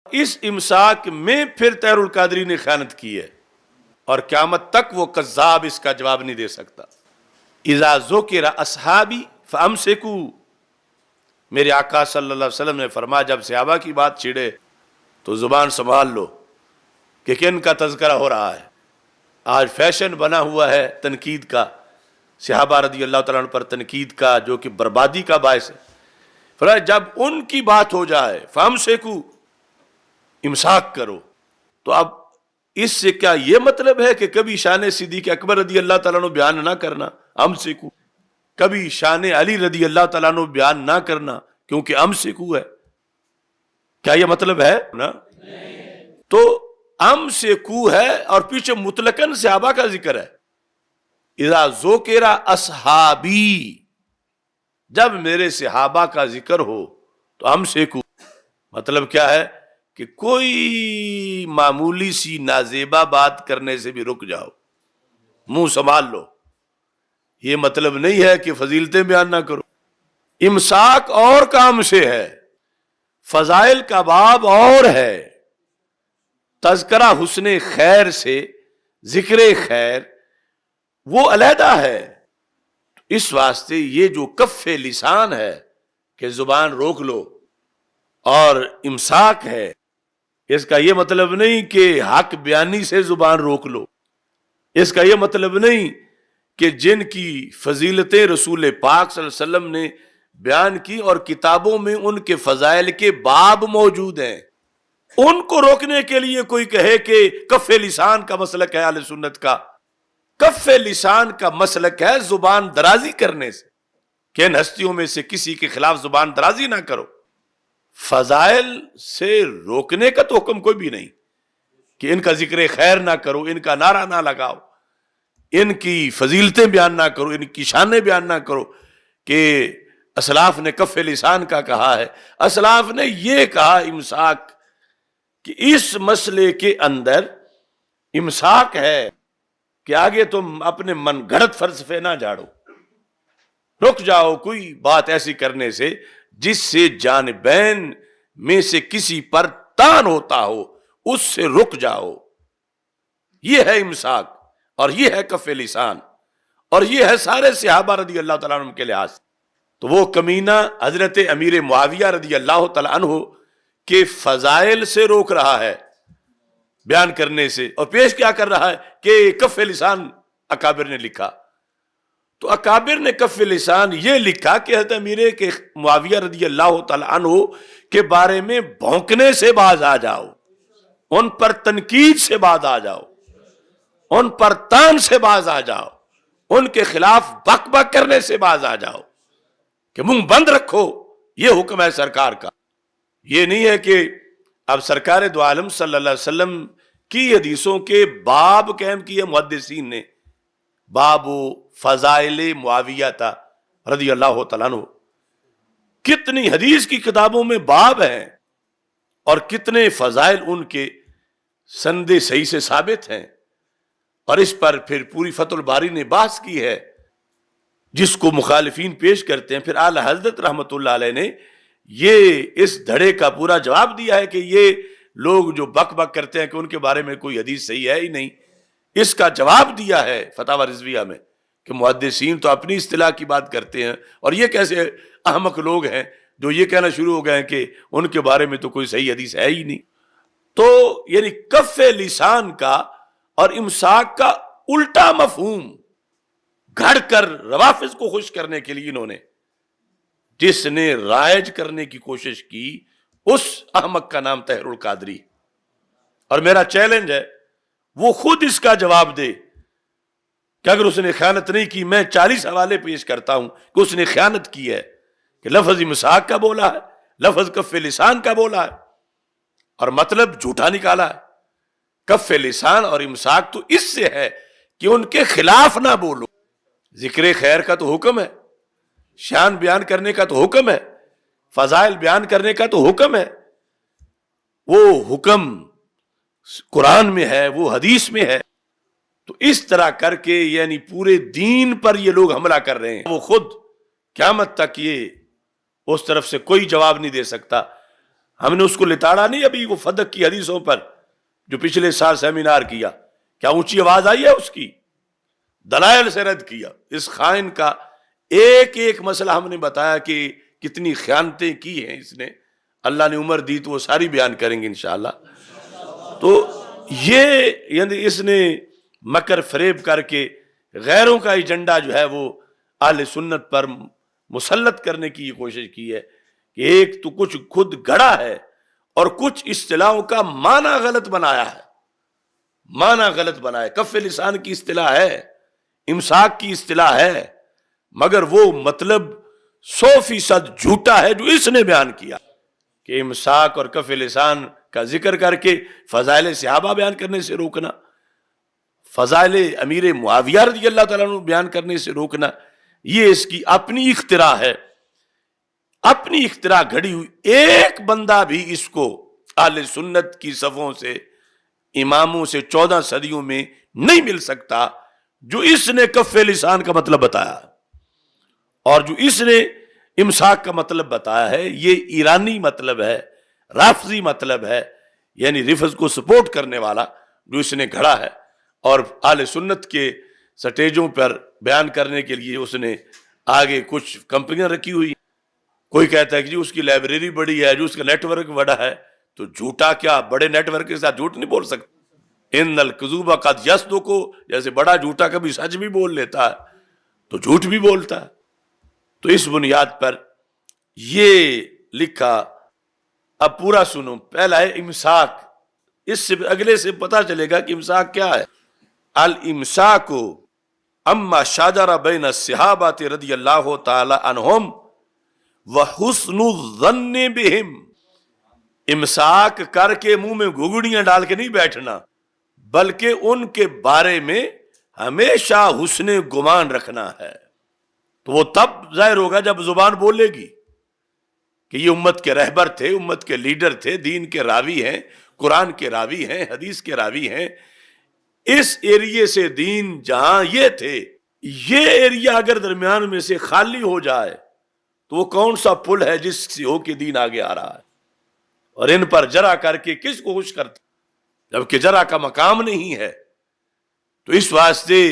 اس امساک میں پھر طاہر القادری نے خیانت کی ہے، اور قیامت تک وہ کذاب اس کا جواب نہیں دے سکتا۔ اذا ذکر اصحابی فامسکوا، میرے آقا صلی اللہ علیہ وسلم نے فرمایا جب صحابہ کی بات چھڑے تو زبان سنبھال لو کہ کن کا تذکرہ ہو رہا ہے۔ آج فیشن بنا ہوا ہے تنقید کا، صحابہ رضی اللہ تعالیٰ عنہ پر تنقید کا، جو کہ بربادی کا باعث ہے۔ فرمایا جب ان کی بات ہو جائے فامسکوا، امساک کرو۔ تو اب اس سے کیا یہ مطلب ہے کہ کبھی شان صدیق اکبر رضی اللہ تعالیٰ عنہ بیان نہ کرنا، امسکو، کبھی شان علی رضی اللہ تعالیٰ عنہ بیان نہ کرنا کیونکہ امسکو ہے؟ کیا یہ مطلب ہے نا؟ تو امسکو ہے اور پیچھے مطلقاً صحابہ کا ذکر ہے۔ اذا ذکر اصحابی، جب میرے صحابہ کا ذکر ہو تو امسکو، مطلب کیا ہے کہ کوئی معمولی سی نازیبہ بات کرنے سے بھی رک جاؤ، منہ سنبھال لو۔ یہ مطلب نہیں ہے کہ فضیلتیں بیان نہ کرو۔ امساک اور کام سے ہے، فضائل کا باب اور ہے، تذکرہ حسن خیر سے ذکر خیر وہ علیحدہ ہے۔ اس واسطے یہ جو کف لسان ہے کہ زبان روک لو اور امساک ہے، اس کا یہ مطلب نہیں کہ حق بیانی سے زبان روک لو، اس کا یہ مطلب نہیں کہ جن کی فضیلتیں رسول پاک صلی اللہ علیہ وسلم نے بیان کی اور کتابوں میں ان کے فضائل کے باب موجود ہیں، ان کو روکنے کے لیے کوئی کہے کہ کف لسان کا مسلک ہے اہل سنت کا۔ کف لسان کا مسلک ہے زبان درازی کرنے سے، کہ ان ہستیوں میں سے کسی کے خلاف زبان درازی نہ کرو۔ فضائل سے روکنے کا تو حکم کوئی بھی نہیں کہ ان کا ذکر خیر نہ کرو، ان کا نعرہ نہ لگاؤ، ان کی فضیلتیں بیان نہ کرو، ان کی شانیں بیان نہ کرو کہ اسلاف نے کف لسان کا کہا ہے۔ اسلاف نے یہ کہا امساک، کہ اس مسئلے کے اندر امساک ہے کہ آگے تم اپنے من گھڑت فلسفے نہ جھاڑو، رک جاؤ کوئی بات ایسی کرنے سے جس سے جانبین میں سے کسی پر تان ہوتا ہو، اس سے رک جاؤ۔ یہ ہے امساک اور یہ ہے کف لسان، اور یہ ہے سارے صحابہ رضی اللہ تعالیٰ عنہ کے لحاظ۔ تو وہ کمینہ حضرت امیر معاویہ رضی اللہ تعالیٰ عنہ کے فضائل سے روک رہا ہے بیان کرنے سے، اور پیش کیا کر رہا ہے کہ کف لسان اکابر نے لکھا۔ تو اکابر نے کف لسان یہ لکھا کہ حضرت امیر کے معاویہ رضی اللہ تعالیٰ عنہ کے بارے میں بھونکنے سے باز آ جاؤ، ان پر تنقید سے باز آ جاؤ، ان پر تان سے باز آ جاؤ، ان کے خلاف بک بک کرنے سے باز آ جاؤ، کہ منہ بند رکھو۔ یہ حکم ہے سرکار کا۔ یہ نہیں ہے کہ اب سرکار دو عالم صلی اللہ علیہ وسلم کی حدیثوں کے باب قائم کیے محدثین نے، باب فضائل معاویہ تھا رضی اللہ تعالیٰ عنہ۔ کتنی حدیث کی کتابوں میں باب ہیں اور کتنے فضائل ان کے سند صحیح سے ثابت ہیں، اور اس پر پھر پوری فتح الباری نے بحث کی ہے، جس کو مخالفین پیش کرتے ہیں۔ پھر اعلی حضرت رحمۃ اللہ علیہ نے یہ اس دھڑے کا پورا جواب دیا ہے کہ یہ لوگ جو بک بک کرتے ہیں کہ ان کے بارے میں کوئی حدیث صحیح ہے ہی نہیں، اس کا جواب دیا ہے فتاوی رضویہ میں کہ محدثین تو اپنی اصطلاح کی بات کرتے ہیں، اور یہ کیسے احمق لوگ ہیں جو یہ کہنا شروع ہو گئے ہیں کہ ان کے بارے میں تو کوئی صحیح حدیث ہے ہی نہیں۔ تو یعنی کف لسان کا اور امساک کا الٹا مفہوم گھڑ کر روافض کو خوش کرنے کے لیے انہوں نے، جس نے رائج کرنے کی کوشش کی، اس احمق کا نام طاہر القادری۔ اور میرا چیلنج ہے وہ خود اس کا جواب دے کہ اگر اس نے خیانت نہیں کی، میں 40 حوالے پیش کرتا ہوں کہ اس نے خیانت کی ہے، کہ لفظ امساک کا بولا ہے، لفظ کف لسان کا بولا ہے، اور مطلب جھوٹا نکالا ہے۔ کف لسان اور امساک تو اس سے ہے کہ ان کے خلاف نہ بولو۔ ذکر خیر کا تو حکم ہے، شان بیان کرنے کا تو حکم ہے، فضائل بیان کرنے کا تو حکم ہے۔ وہ حکم قرآن میں ہے، وہ حدیث میں ہے۔ تو اس طرح کر کے یعنی پورے دین پر یہ لوگ حملہ کر رہے ہیں۔ وہ خود قیامت تک یہ اس طرف سے کوئی جواب نہیں دے سکتا۔ ہم نے اس کو لتاڑا نہیں ابھی وہ فدق کی حدیثوں پر جو پچھلے سال سیمینار کیا، کیا اونچی آواز آئی ہے اس کی؟ دلائل سے رد کیا۔ اس خائن کا ایک ایک مسئلہ ہم نے بتایا کہ کتنی خیانتیں کی ہیں اس نے، اللہ نے عمر دی تو وہ ساری بیان کریں گے انشاءاللہ۔ تو یہ یعنی اس نے مکر فریب کر کے غیروں کا ایجنڈا جو ہے وہ اہل سنت پر مسلط کرنے کی یہ کوشش کی ہے کہ ایک تو کچھ خود گڑا ہے اور کچھ اصطلاحوں کا معنی غلط بنایا ہے، معنی غلط بنایا ہے۔ کف لسان کی اصطلاح ہے، امساک کی اصطلاح ہے، مگر وہ مطلب 100% جھوٹا ہے جو اس نے بیان کیا کہ امساک اور کف لسان کا ذکر کر کے فضائل صحابہ بیان کرنے سے روکنا، فضائل امیر معاویہ رضی اللہ تعالیٰ عنہ بیان کرنے سے روکنا، یہ اس کی اپنی اختراع ہے، اپنی اختراع گھڑی ہوئی۔ ایک بندہ بھی اس کو اہل سنت کی صفوں سے، اماموں سے 14 صدیوں میں نہیں مل سکتا جو اس نے کف لسان کا مطلب بتایا، اور جو اس نے امساک کا مطلب بتایا ہے یہ ایرانی مطلب ہے، رافضی مطلب ہے، یعنی رفض کو سپورٹ کرنے والا جو اس نے گھڑا ہے، اور اہل سنت کے سٹیجوں پر بیان کرنے کے لیے اس نے آگے کچھ کمپنیاں رکھی ہوئی۔ کوئی کہتا ہے کہ جی اس کی لائبریری بڑی ہے، جو اس کا نیٹ ورک بڑا ہے، تو جھوٹا کیا بڑے نیٹ ورک کے ساتھ جھوٹ نہیں بول سکتا۔ ان الکذوب قد یصدق، جیسے بڑا جھوٹا کبھی سچ بھی بول لیتا ہے تو جھوٹ بھی بولتا ہے۔ تو اس بنیاد پر یہ لکھا، اب پورا سنو۔ پہلا ہے امساک، اس سے اگلے سے پتا چلے گا کہ امساک کیا ہے۔ الامساک اما شاجر بین الصحابہ رضی اللہ تعالی عنہم وحسن الظن بہم، امساک کر کے منہ میں گھگڑیاں ڈال کے نہیں بیٹھنا، بلکہ ان کے بارے میں ہمیشہ حسن گمان رکھنا ہے۔ تو وہ تب ظاہر ہوگا جب زبان بولے گی کہ یہ امت کے رہبر تھے، امت کے لیڈر تھے، دین کے راوی ہیں، قرآن کے راوی ہیں، حدیث کے راوی ہیں۔ اس ایریے سے دین جہاں یہ تھے، یہ ایریا اگر درمیان میں سے خالی ہو جائے تو وہ کون سا پل ہے جس سے ہو کے دین آگے آ رہا ہے؟ اور ان پر جرا کر کے کس کو خوش کرتا، جبکہ جرا کا مقام نہیں ہے۔ تو اس واسطے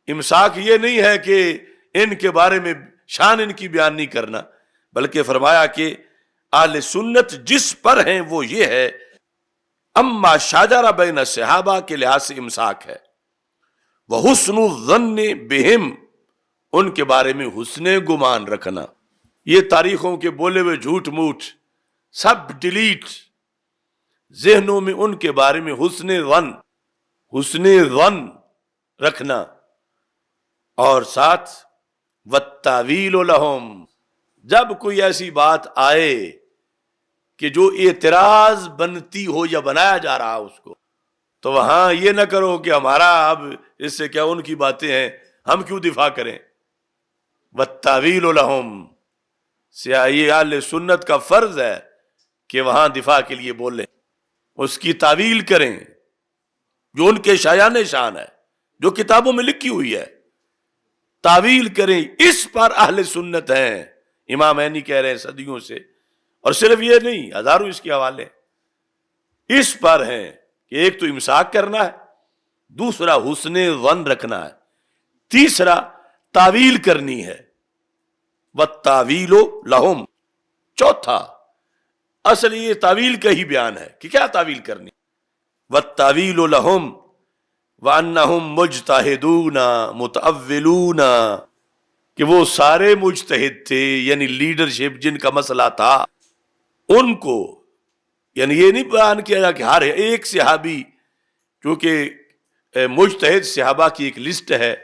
امساک یہ نہیں ہے کہ ان کے بارے میں شان ان کی بیان نہیں کرنا، بلکہ فرمایا کہ اہل سنت جس پر ہیں وہ یہ ہے، اما شاجر بین صحابہ کے لحاظ سے امساک ہے، وحسن الظن بہم، ان کے بارے میں حسن گمان رکھنا۔ یہ تاریخوں کے بولے ہوئے جھوٹ موٹ سب ڈیلیٹ، ذہنوں میں ان کے بارے میں حسن ظن رکھنا، اور ساتھ والتاویل لہم، جب کوئی ایسی بات آئے کہ جو اعتراض بنتی ہو یا بنایا جا رہا اس کو، تو وہاں یہ نہ کرو کہ ہمارا اب اس سے کیا، ان کی باتیں ہیں ہم کیوں دفاع کریں۔ والتاویل لہم، یہ اہل سنت کا فرض ہے کہ وہاں دفاع کے لیے بولیں، اس کی تعویل کریں جو ان کے شایان شان ہے، جو کتابوں میں لکھی ہوئی ہے، تعویل کریں۔ اس پر اہل سنت ہیں، امامینی کہہ رہے ہیں صدیوں سے، اور صرف یہ نہیں، ہزاروں اس کے حوالے اس پر ہیں کہ ایک تو امساک کرنا ہے، دوسرا حسن ظن رکھنا ہے، تیسرا تعویل کرنی ہے، والتاویل لہم، چوتھا اصل یہ تعویل کا ہی بیان ہے کہ کیا تعویل کرنی، والتاویل لہم وانہم مجتہدون متاولون، کہ وہ سارے مجتہد تھے، یعنی لیڈرشپ جن کا مسئلہ تھا ان کو، یعنی یہ نہیں بیان کیا جا کہ ہر ایک صحابی، کیونکہ مجتہد صحابہ کی ایک لسٹ ہے،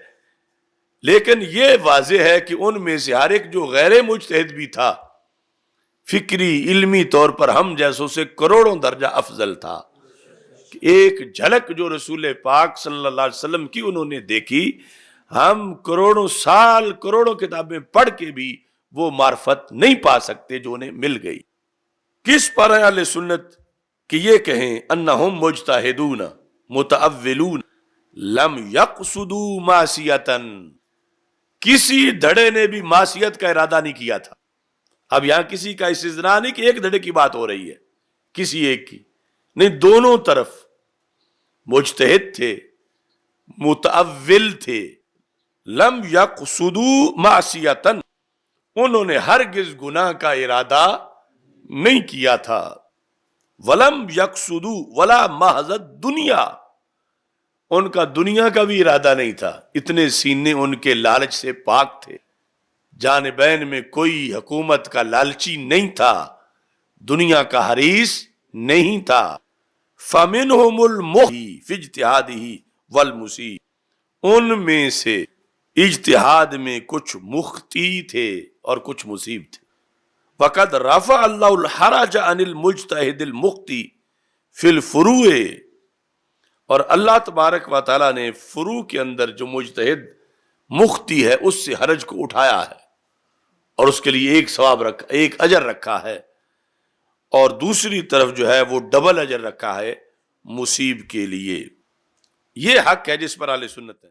لیکن یہ واضح ہے کہ ان میں سے ہر ایک جو غیر مجتہد بھی تھا، فکری علمی طور پر ہم جیسوں سے کروڑوں درجہ افضل تھا۔ ایک جھلک جو رسول پاک صلی اللہ علیہ وسلم کی انہوں نے دیکھی، ہم کروڑوں سال کروڑوں کتابیں پڑھ کے بھی وہ معرفت نہیں پا سکتے جو انہیں مل گئی۔ کس پر ہے اہل سنت کہ یہ کہیں انہم مجتہدون متاولون لم یقصدوا معصیتا، کسی دھڑے نے بھی معصیت کا ارادہ نہیں کیا تھا۔ اب یہاں کسی کا استثناء نہیں کہ ایک دھڑے کی بات ہو رہی ہے، کسی ایک کی نہیں، دونوں طرف مجتہد تھے، متأول تھے. لم یقصدوا معصیتن، انہوں نے ہرگز گناہ کا ارادہ نہیں کیا تھا. ولم یقصدوا ولا محض دنیا، ان کا دنیا کا بھی ارادہ نہیں تھا. اتنے سینے ان کے لالچ سے پاک تھے. جانبین میں کوئی حکومت کا لالچی نہیں تھا، دنیا کا حریص نہیں تھا. فَمِنْهُمُ الْمُخْطِئُ فِي اجْتِهَادِهِ وَالْمُصِيبُ، ان میں سے اجتہاد میں کچھ مخطی تھے اور کچھ مصیب تھے. وَقَدْ رَفَعَ اللَّهُ الْحَرَجَ عَنِ الْمُجْتَهِدِ الْمُخْطِئِ فِي الْفُرُوعِ، اور اللہ تبارک و تعالیٰ نے فروع کے اندر جو مجتہد مخطی ہے اس سے حرج کو اٹھایا ہے، اور اس کے لیے ایک ثواب رکھا، ایک اجر رکھا ہے، اور دوسری طرف جو ہے وہ ڈبل اجر رکھا ہے مصیب کے لیے. یہ حق ہے جس پر اہل سنت ہے.